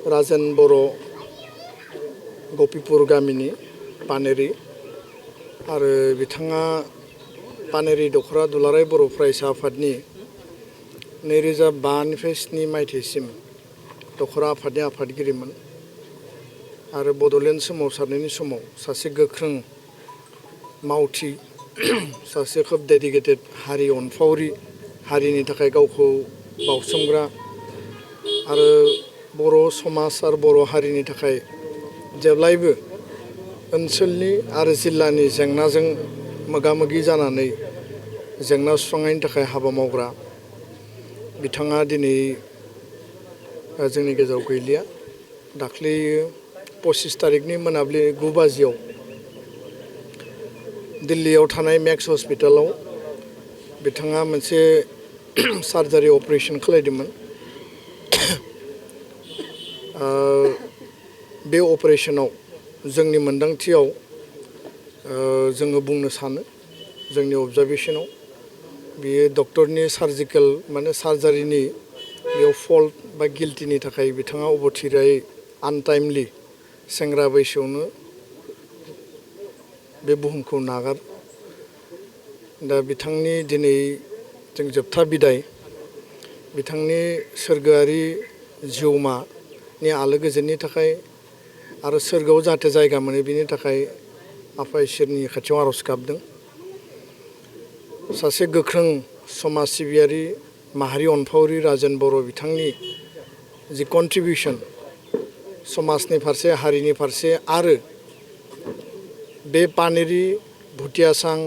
राजेन बर' गपिपुर गामिनि पानेरि आरो बिथाङा पानेरि दखरा दुलाराय बर' फरायसा आफादनि 2005निफ्राय 7 मायथाइसिम दखरा आफादनि आफादगिरिमोन आरो बड'लेण्ड सोमावसारनायनि समाव सासे गोख्रों मावथि सासे खोब डेडिकेटेड हारि अनफावरि हारिनि थाखाय गावखौ बावसोमग्रा आरो बर' समाज आरो बर' हारिनि थाखाय जेब्लायबो ओनसोलनि आरो जिल्लानि जेंनाजों मोगा-मोगि जानानै जेंना सुस्रांनायनि थाखाय हाबा मावग्रा बिथाङा दिनै जोंनि गेजेराव गैलिया। दाख्लै 25 तारिखनि मोनाबिलि 9 बाजियाव दिल्लीयाव थानाय मेक्स हस्पिटालाव बिथाङा मोनसे सार्जारि अपारेशन खालामदोंमोन। बे अपारेशनाव जोंनि मोनदांथियाव जोङो बुंनो सानो जोंनि अबजारभेशनाव बेयो डक्टरनि सार्जिकेल माने सार्जारिनि बेयाव फल्ट बा गिल्टिनि थाखाय बिथाङा अबथिरायै आनटाइमलि सेंग्रा बैसोआवनो बे बुहुमखौ नागार दा बिथांनि दिनै जों जोबथा बिदाय बिथांनि सोरगोआरि जिउमानि आलो गोजोननि थाखाय आरो सोरगोआव जाहाथे जायगा मोनो बिनि थाखाय आफा इसोरनि खाथियाव आर'ज गाबदों। सासे गोख्रों समाज सिबियारि माहारि अनफावरि राजेन बर' बिथांनि जि कन्ट्रिबिउसन समाजनि फारसे हारिनि फारसे आरो बे पानेरि भुटियासां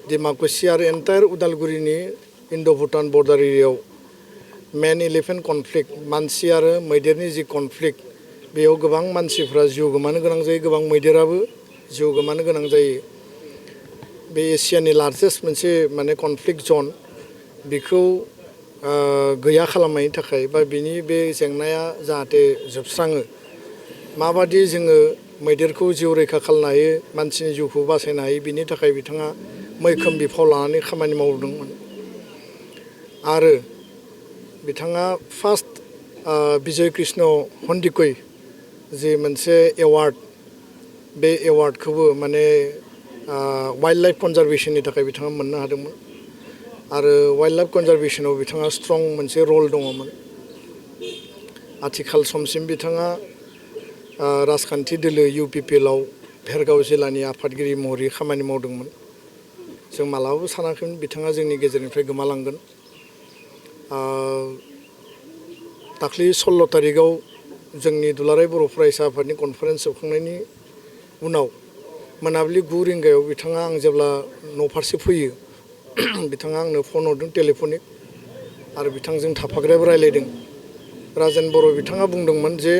डिमाकुसि आरो एन्टायार उदालगुरिनि इन्ड' भुटान बर्डार एरियायाव मेन इलिफेन्ट कनफ्लिक्ट मानसि आरो मैदेरनि जि कनफ्लिक्ट बेयाव गोबां मानसिफ्रा जिउ गोमानो गोनां जायो गोबां मैदेराबो जिउ गोमानो गोनां जायो। बे एसियानि लार्जेस्ट मोनसे माने कनफ्लिक्ट जन बेखौ गैया खालामनायनि थाखाय बा बिनि बे जेंनाया जाहाथे जोबस्राङो माबादि जोङो मैदेरखौ जिउ रैखा खालामनो हायो मानसिनि जिउखौ बासायनो हायो बिनि थाखाय बिथाङा मैखोम बिफाव लानानै खामानि मावदोंमोन आरो बिथाङा फार्स्ट बिजय कृष्ण हन्दिकै जि मोनसे एवार्ड बे एवार्डखौबो माने वाइल्ड लाइफ कनजारभेशननि थाखाय बिथाङा मोननो हादोंमोन आरो वाइल्ड लाइफ कनजारभेशनाव बिथाङा स्ट्रं मोनसे रल दङमोन। आथिखाल समसिम बिथाङा राजखान्थि दोलो UPPLआव भेरगाव जिल्लानि आफादगिरि महरै खामानि मावदोंमोन। जों मालाबाबो सानाखैमोन बिथाङा जोंनि गेजेरनिफ्राय गोमालांगोन। दाख्लै 16 तारिखआव जोंनि दुलाराय बर' फरायसा आफादनि कनफारेन्स जोबखांनायनि उनाव मोनाबिलि 9 रिंगायाव बिथाङा आं जेब्ला न' फारसे फैयो बिथाङा आंनो फन हरदों टेलिफनिक आरो बिथांजों थाफाग्रायाबो रायलायदों। राजेन बर' बिथाङा बुंदोंमोन जे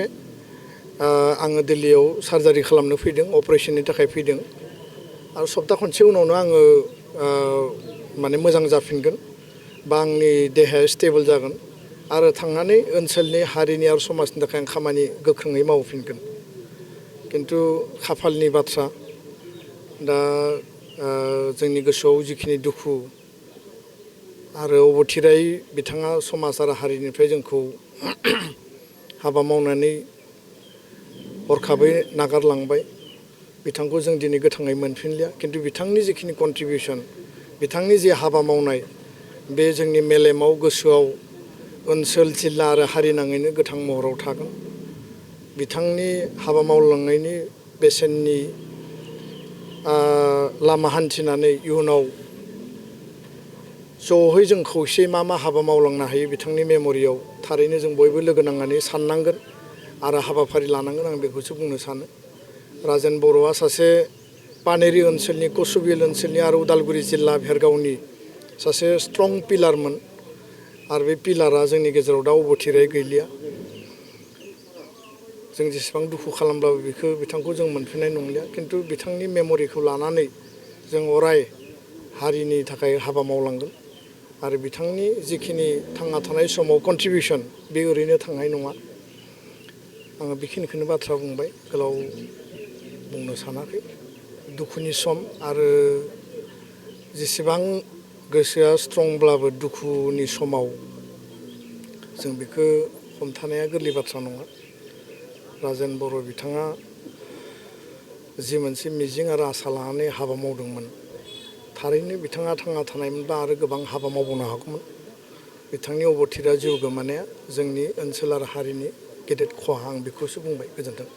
आङो दिल्लीयाव सार्जारि खालामनो फैदों अपारेशननि थाखाय फैदों आरो सप्ता खनसे उनावनो आङो माने मोजां जाफिनगोन बा आंनि देहाया स्टेबल जागोन आरो थांनानै ओनसोलनि हारिनि आरो समाजनि थाखाय आं खामानि गोख्रोङै मावफिनगोन। खिन्थु खाफालनि बाथ्रा दा जोंनि गोसोआव जिखिनि दुखु आरो अबथिरायै बिथाङा समाज आरो हारिनिफ्राय जोंखौ हाबा मावनानै हरखाबै नागारलांबाय बिथांखौ जों दिनै गोथाङै मोनफिनलिया खिन्थु बिथांनि जिखिनि कन्ट्रिबिउसन बिथांनि जे हाबा मावनाय बे जोंनि मेलेमाव गोसोआव ओनसोल जिल्ला आरो हारि नाङैनो गोथां महराव थागोन। बिथांनि हाबा मावलांनायनि बेसेननि लामा हान्थिनानै इयुनाव ज'है जों खौसेयै मा हाबा मावलांनो हायो बिथांनि मेम'रियाव थारैनो जों बयबो लोगो नांनानै साननांगोन आरो हाबाफारि लानांगोन आं बेखौसो बुंनो सानो। राजेन बर'आ सासे पानेरि ओनसोलनि कसुबिल ओनसोलनि आरो उदालगुरि जिल्ला भेरगावनि सासे स्ट्रं पिलारमोन आरो बे पिलारा जोंनि गेजेराव दा अबथिरायै गैलिया। जों जेसेबां दुखु खालामब्लाबो बिथांखौ जों मोनफिननाय नंलिया खिन्थु बिथांनि मेम'रिखौ लानानै जों अराय हारिनि थाखाय हाबा मावलांगोन आरो बिथांनि जिखिनि थांना थानाय समाव कन्ट्रिबिउसन बे ओरैनो थांनाय नङा। आङो बेखिनिखौनो बाथ्रा बुंबाय गोलाव बुंनो सानाखै। दुखुनि सम आरो जेसेबां गोसोआ स्ट्रंब्लाबो दुखुनि समाव जों बेखौ हमथानाया गोरलै बाथ्रा नङा। राजेन बर' बिथाङा जि मोनसे मिजिं आरो आसा लानानै हाबा मावदोंमोन थारैनो बिथाङा थांना थानायमोनबा आरो गोबां हाबा मावबावनो हागौमोन। बिथांनि अबथिरा जिउ गोमानाया जोंनि ओनसोल आरो हारिनि गेदेर खहा आं बेखौसो बुंबाय। गोजोन्थों।